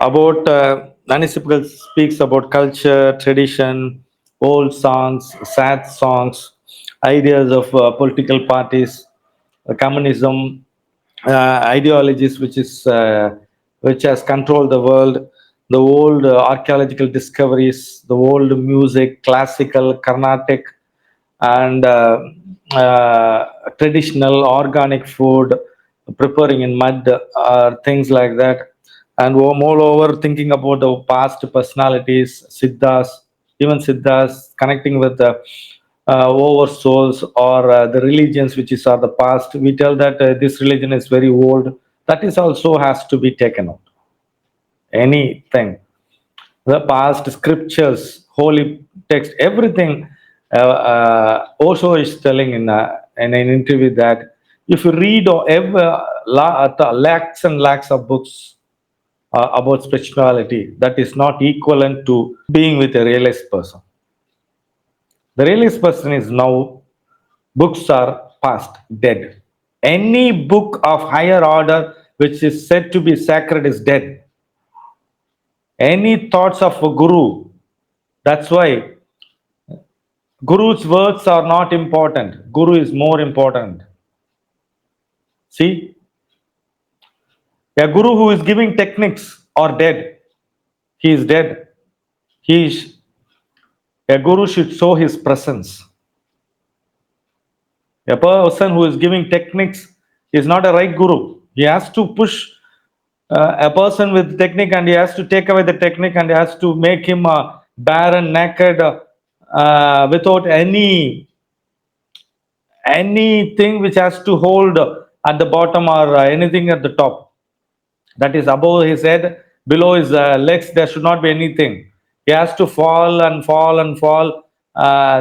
About Nanisipical speaks about culture, tradition, old songs, sad songs, ideas of political parties, communism, ideologies which has controlled the world, the old archaeological discoveries, the old music, classical, Carnatic, and traditional organic food, preparing in mud, things like that. And moreover, thinking about the past personalities, Siddhas, even Siddhas, connecting with the over souls or the religions which is are the past. We tell that this religion is very old. That is also has to be taken out. Anything, the past scriptures, holy text, everything. Osho is telling in an interview that if you read or ever lakhs and lakhs of books about spirituality, that is not equivalent to being with a realized person. The realized person is now, books are past, dead. Any book of higher order which is said to be sacred is dead. Any thoughts of a guru, that's why Guru's words are not important. Guru is more important. See, a guru who is giving techniques are dead. He is dead. He is, a guru should show his presence. A person who is giving techniques is not a right guru. He has to push a person with technique, and he has to take away the technique, and he has to make him barren, naked, without anything which has to hold at the bottom or anything at the top. That is above his head, below his legs, there should not be anything. He has to fall and fall and fall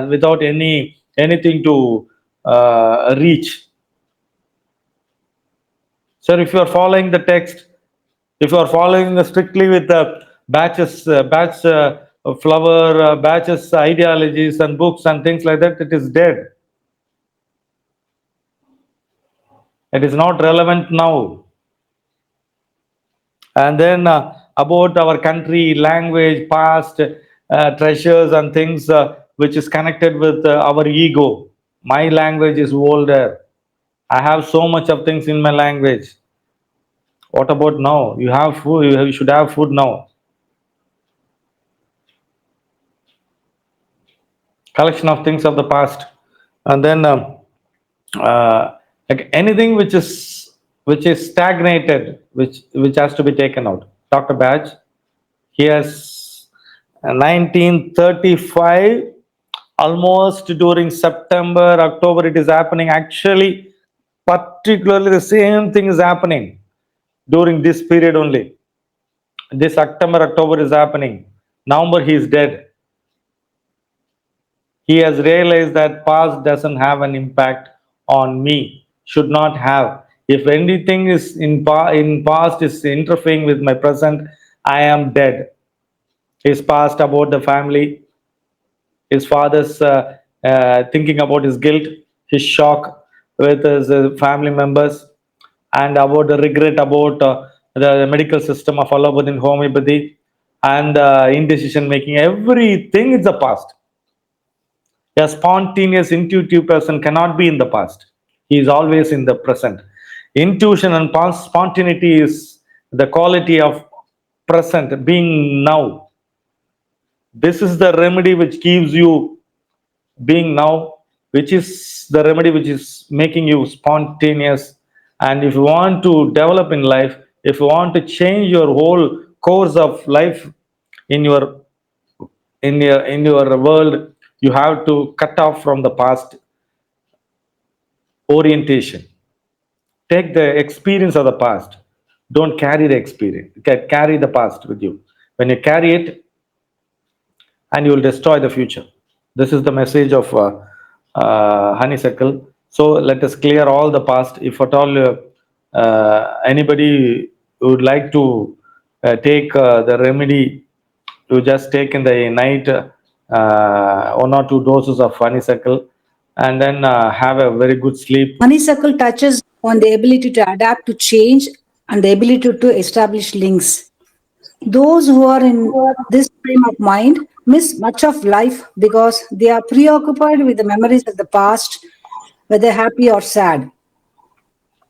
without anything to reach. So if you are following the text, if you are following strictly with the batch flower, batches ideologies and books and things like that, it is dead. It is not relevant now. And then about our country, language, past, treasures and things which is connected with our ego. My language is older. I have so much of things in my language. What about now? You have food. You should have food now. Collection of things of the past, and then like anything which is stagnated, which has to be taken out. Dr. Badge, he has 1935, almost during September, October, it is happening. Actually, particularly the same thing is happening during this period only. This September, October is happening. November, he is dead. He has realized that past doesn't have an impact on me, should not have. If anything is in past is interfering with my present, I am dead. His past about the family, his father's thinking about his guilt, his shock with his family members, and about the regret about the medical system of allopathy and homeopathy, and indecision making. Everything is the past. A spontaneous, intuitive person cannot be in the past. He is always in the present. Intuition and spontaneity is the quality of present, being now. This is the remedy which gives you being now, which is the remedy which is making you spontaneous. And if you want to develop in life, if you want to change your whole course of life in your in your world, you have to cut off from the past orientation. Take the experience of the past. Don't carry the experience. Carry the past with you. When you carry it, and you will destroy the future. This is the message of honeysuckle. So let us clear all the past. If at all anybody would like to take the remedy, to just take in the night 1 or 2 doses of honeysuckle, and then have a very good sleep. Honeysuckle touches on the ability to adapt to change and the ability to establish links. Those who are in this frame of mind miss much of life because they are preoccupied with the memories of the past, whether happy or sad.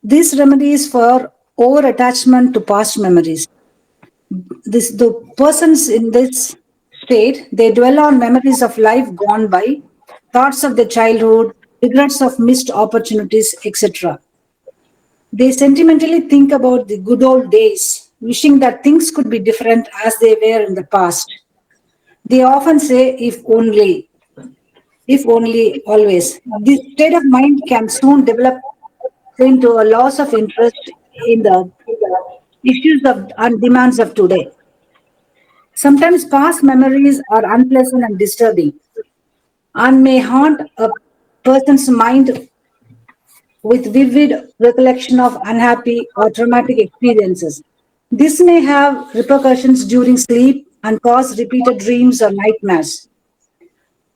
This remedy is for over attachment to past memories. The persons in this state, they dwell on memories of life gone by, thoughts of their childhood, regrets of missed opportunities, etc. They sentimentally think about the good old days, wishing that things could be different as they were in the past. They often say, if only, always. This state of mind can soon develop into a loss of interest in the issues of and demands of today. Sometimes past memories are unpleasant and disturbing and may haunt a person's mind with vivid recollection of unhappy or traumatic experiences. This may have repercussions during sleep and cause repeated dreams or nightmares.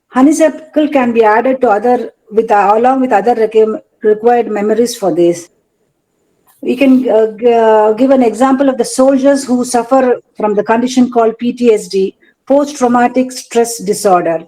Honeysuckle can be added to other with along with other required memories for this. We can give an example of the soldiers who suffer from the condition called PTSD, post traumatic stress disorder.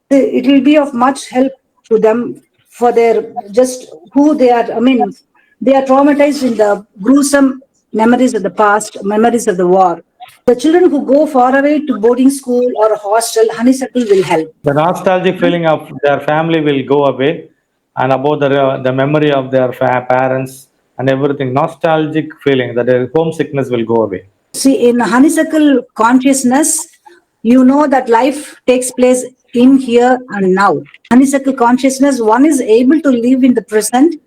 It will be of much help to them for their just who they are. I mean, they are traumatized in the gruesome memories of the past, memories of the war. The children who go far away to boarding school or a hostel, honeysuckle will help. The nostalgic feeling of their family will go away, and about the memory of their parents and everything. Nostalgic feeling that their homesickness will go away. See, in honeysuckle consciousness, you know that life takes place in here and now. Honeysuckle consciousness, one is able to live in the present.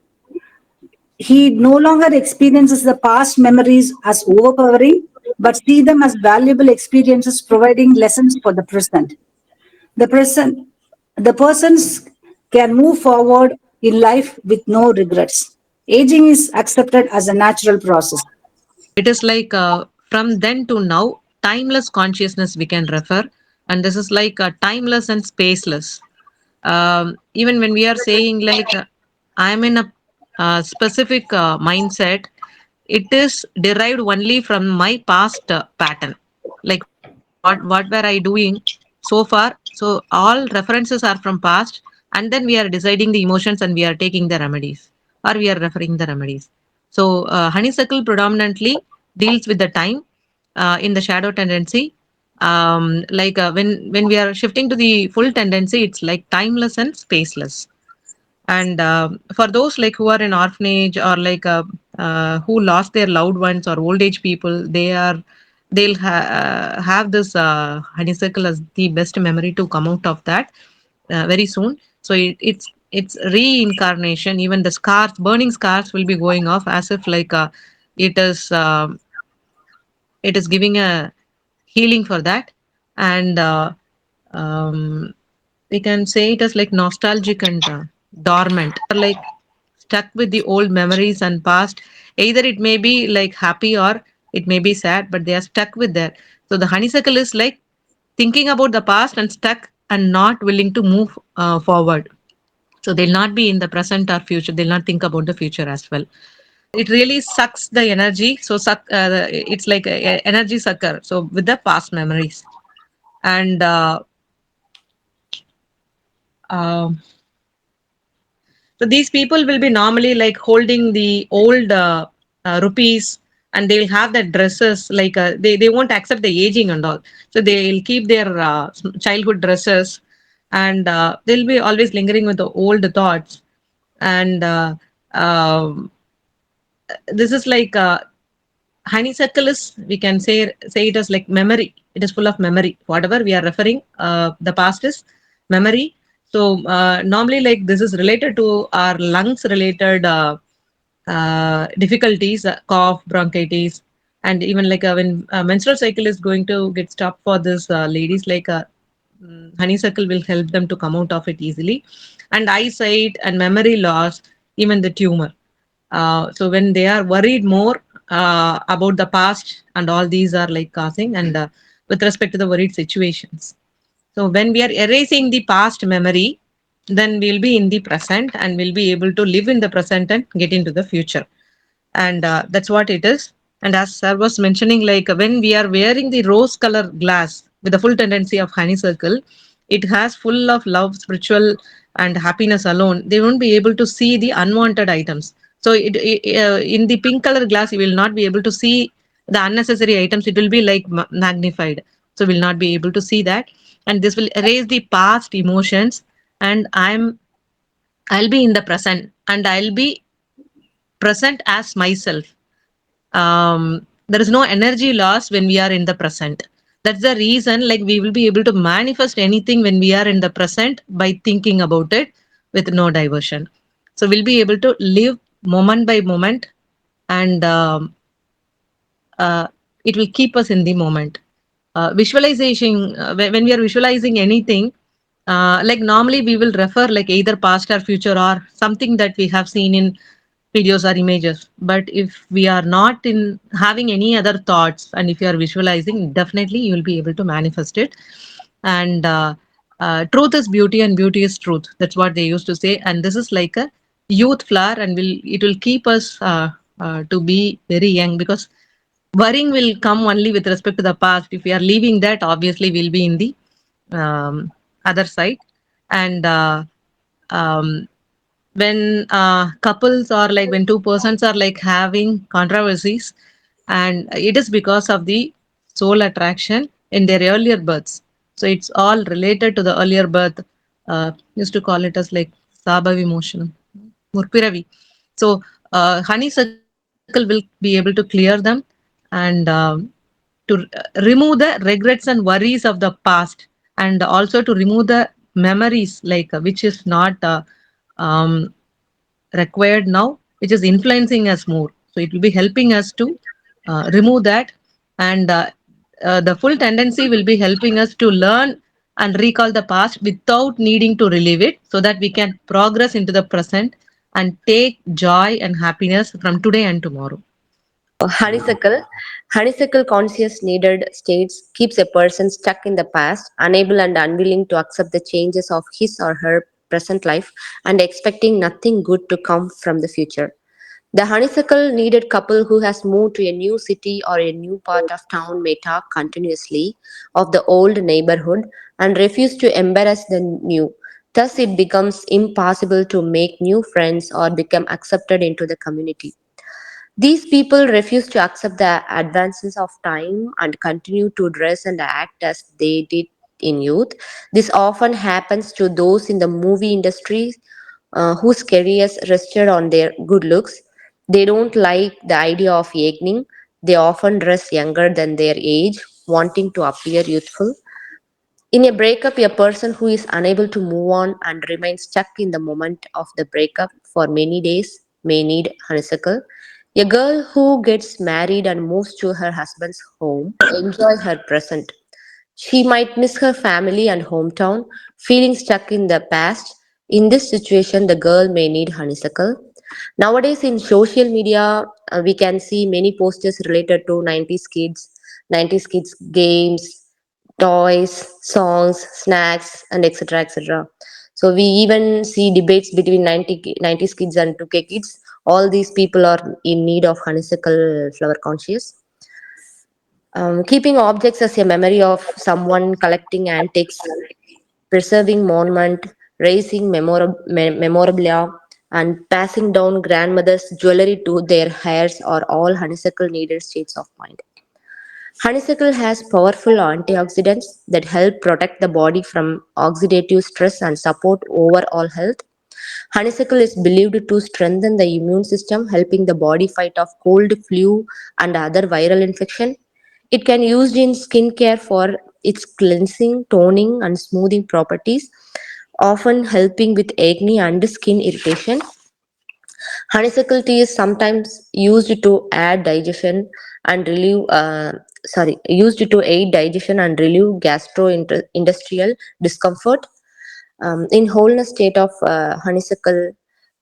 He no longer experiences the past memories as overpowering, but see them as valuable experiences providing lessons for the present. The present, the persons can move forward in life with no regrets. Aging is accepted as a natural process. It is like from then to now, timeless consciousness we can refer, and this is like timeless and spaceless. Even when we are saying like I'm in a specific mindset, it is derived only from my past pattern. Like what were I doing so far? So all references are from past, and then we are deciding the emotions and we are taking the remedies, or we are referring the remedies. So honeysuckle predominantly deals with the time in the shadow tendency. Like when we are shifting to the full tendency, it's like timeless and spaceless. And for those like who are in orphanage or like who lost their loved ones or old age people, have this honeysuckle as the best memory to come out of that very soon. So it's reincarnation. Even the scars, burning scars, will be going off as if like it is it is giving a healing for that. And um, we can say it as like nostalgic and dormant, or like stuck with the old memories and past. Either it may be like happy or it may be sad, but they are stuck with that. So the honeysuckle is like thinking about the past and stuck and not willing to move forward. So they'll not be in the present or future. They'll not think about the future as well. It really sucks the energy. So it's like a energy sucker. So with the past memories. And uh, so these people will be normally like holding the old rupees, and they'll have the dresses like they won't accept the aging and all. So they'll keep their childhood dresses, and they'll be always lingering with the old thoughts. And um this is like honeysuckle is, we can say it as like memory. It is full of memory. Whatever we are referring, the past is memory. So normally like this is related to our lungs related difficulties, cough, bronchitis. And even like when menstrual cycle is going to get stopped for this ladies, like honeysuckle will help them to come out of it easily. And eyesight and memory loss, even the tumor. So when they are worried more about the past, and all these are like causing, and with respect to the worried situations. So when we are erasing the past memory, then we'll be in the present and we'll be able to live in the present and get into the future. And that's what it is. And as sir was mentioning, like when we are wearing the rose color glass with the full tendency of honeysuckle, it has full of love, spiritual, and happiness alone. They won't be able to see the unwanted items. So in the pink color glass, you will not be able to see the unnecessary items. It will be like magnified. So we'll not be able to see that. And this will erase the past emotions. And I'll be in the present, and I'll be present as myself. There is no energy loss when we are in the present. That's the reason, like, we will be able to manifest anything when we are in the present by thinking about it with no diversion. So we'll be able to live moment by moment, and uh, it will keep us in the moment. Visualization, when we are visualizing anything, like normally we will refer like either past or future or something that we have seen in videos or images. But if we are not in having any other thoughts, and if you are visualizing, definitely you will be able to manifest it. And truth is beauty, and beauty is truth. That's what they used to say. And this is like a youth flower, and will it will keep us to be very young, because worrying will come only with respect to the past. If we are leaving that, obviously we'll be in the other side. And um, when couples, or like when two persons are like having controversies, and it is because of the soul attraction in their earlier births. So it's all related to the earlier birth. Used to call it as like sabhavi motion, murpiravi. So honeysuckle will be able to clear them, and to remove the regrets and worries of the past, and also to remove the memories, like which is not um, required now, which is influencing us more. So it will be helping us to remove that. And the full tendency will be helping us to learn and recall the past without needing to relive it, so that we can progress into the present and take joy and happiness from today and tomorrow. Honeysuckle conscious needed states keeps a person stuck in the past, unable and unwilling to accept the changes of his or her present life, and expecting nothing good to come from the future. The honeysuckle needed couple who has moved to a new city or a new part of town may talk continuously of the old neighborhood and refuse to embrace the new. Thus, it becomes impossible to make new friends or become accepted into the community. These people refuse to accept the advances of time and continue to dress and act as they did in youth. This often happens to those in the movie industry whose careers rested on their good looks. They don't like the idea of aging. They often dress younger than their age, wanting to appear youthful. In a breakup, a person who is unable to move on and remains stuck in the moment of the breakup for many days may need honeysuckle. A girl who gets married and moves to her husband's home enjoy her present. She might miss her family and hometown, feeling stuck in the past. In this situation, the girl may need honeysuckle. Nowadays, in social media, we can see many posters related to 90s kids games, toys, songs, snacks, and etc. etc. So we even see debates between 90s kids and 2K kids. All these people are in need of honeysuckle flower conscious. Keeping objects as a memory of someone, collecting antiques, preserving monument, raising memorabilia, and passing down grandmother's jewelry to their heirs are all honeysuckle needed states of mind. Honeysuckle has powerful antioxidants that help protect the body from oxidative stress and support overall health. Honeysuckle is believed to strengthen the immune system, helping the body fight off cold, flu, and other viral infection. It can used in skincare for its cleansing, toning, and smoothing properties, often helping with acne and skin irritation. Honeysuckle tea is sometimes used to add digestion and relieve. Used to aid digestion and relieve gastro-industrial discomfort. In wholeness state of honeysuckle,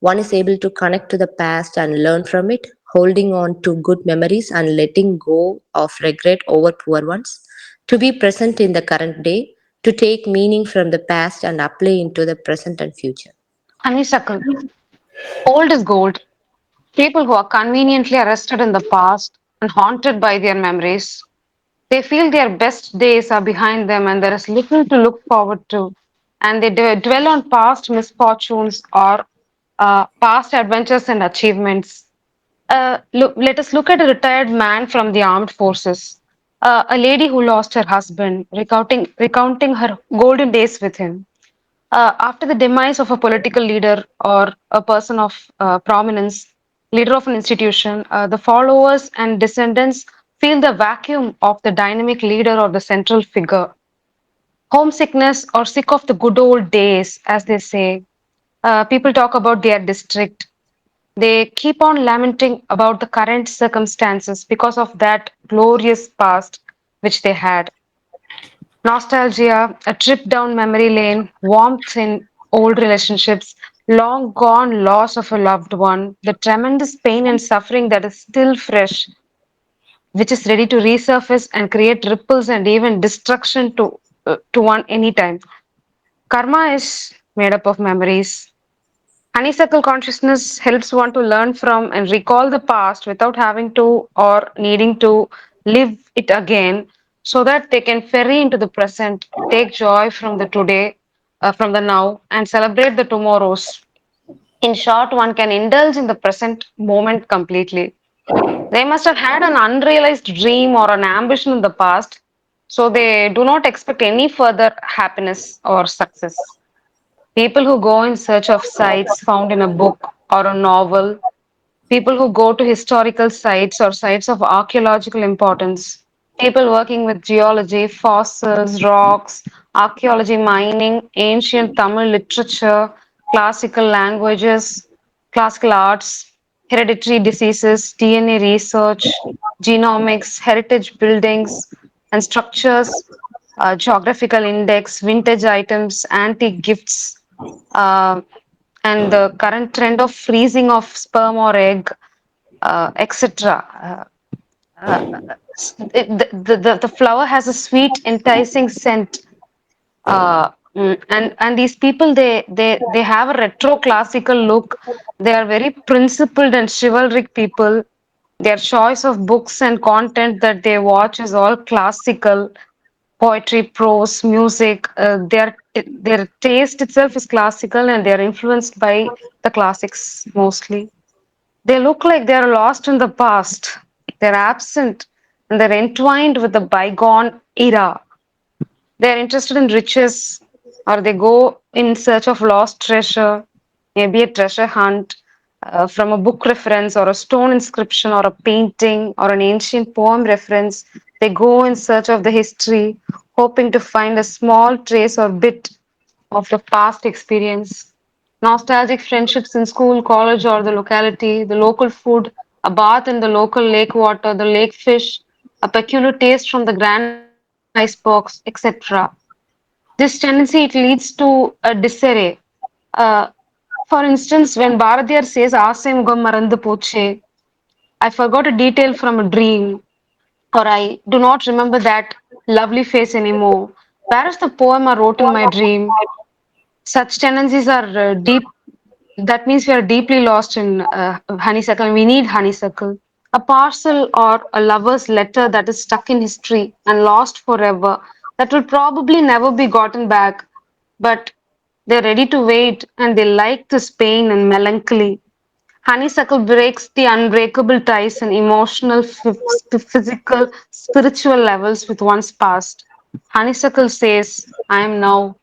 one is able to connect to the past and learn from it, holding on to good memories and letting go of regret over poor ones. To be present in the current day, to take meaning from the past and apply into the present and future. Honeysuckle. Old is gold. People who are conveniently arrested in the past and haunted by their memories. They feel their best days are behind them and there is little to look forward to. And they dwell on past misfortunes or past adventures and achievements. Let us look at a retired man from the armed forces, a lady who lost her husband, recounting her golden days with him. After the demise of a political leader or a person of prominence, leader of an institution, the followers and descendants feel the vacuum of the dynamic leader or the central figure. Homesickness or sick of the good old days, as they say. People talk about their district. They keep on lamenting about the current circumstances because of that glorious past which they had. Nostalgia, a trip down memory lane, warmth in old relationships, long gone loss of a loved one, the tremendous pain and suffering that is still fresh, which is ready to resurface and create ripples and even destruction to one anytime. Karma is made up of memories. Honeysuckle consciousness helps one to learn from and recall the past without having to or needing to live it again so that they can ferry into the present, take joy from the today, from the now, and celebrate the tomorrows. In short, one can indulge in the present moment completely. They must have had an unrealized dream or an ambition in the past, so they do not expect any further happiness or success. People who go in search of sites found in a book or a novel, people who go to historical sites or sites of archaeological importance, people working with geology, fossils, rocks, archaeology, mining, ancient Tamil literature, classical languages, classical arts, hereditary diseases, DNA research, genomics, heritage buildings and structures, geographical index, vintage items, antique gifts, uh, and the current trend of freezing of sperm or egg, etc. The flower has a sweet, enticing scent. And these people they have a retro classical look. They are very principled and chivalric people. Their choice of books and content that they watch is all classical poetry, prose, music. Their taste itself is classical, and they are influenced by the classics mostly. They look like they are lost in the past. They're absent, and they're entwined with the bygone era. They're interested in riches, or they go in search of lost treasure, maybe a treasure hunt from a book reference, or a stone inscription, or a painting, or an ancient poem reference. They go in search of the history, hoping to find a small trace or bit of the past experience. Nostalgic friendships in school, college, or the locality, the local food, a bath in the local lake water, the lake fish, a peculiar taste from the grand icebox, etc. This tendency it leads to a disarray. Uh, for instance, when Bharadiyar says "Aasai mugam marandu poche," I forgot a detail from a dream, or I do not remember that lovely face anymore. Where is the poem I wrote in my dream? Such tendencies are deep. That means we are deeply lost in honeysuckle. We need honeysuckle. A parcel or a lover's letter that is stuck in history and lost forever, that will probably never be gotten back. But they're ready to wait and they like this pain and melancholy. Honeysuckle breaks the unbreakable ties and emotional, physical, spiritual levels with one's past. Honeysuckle says, I am now.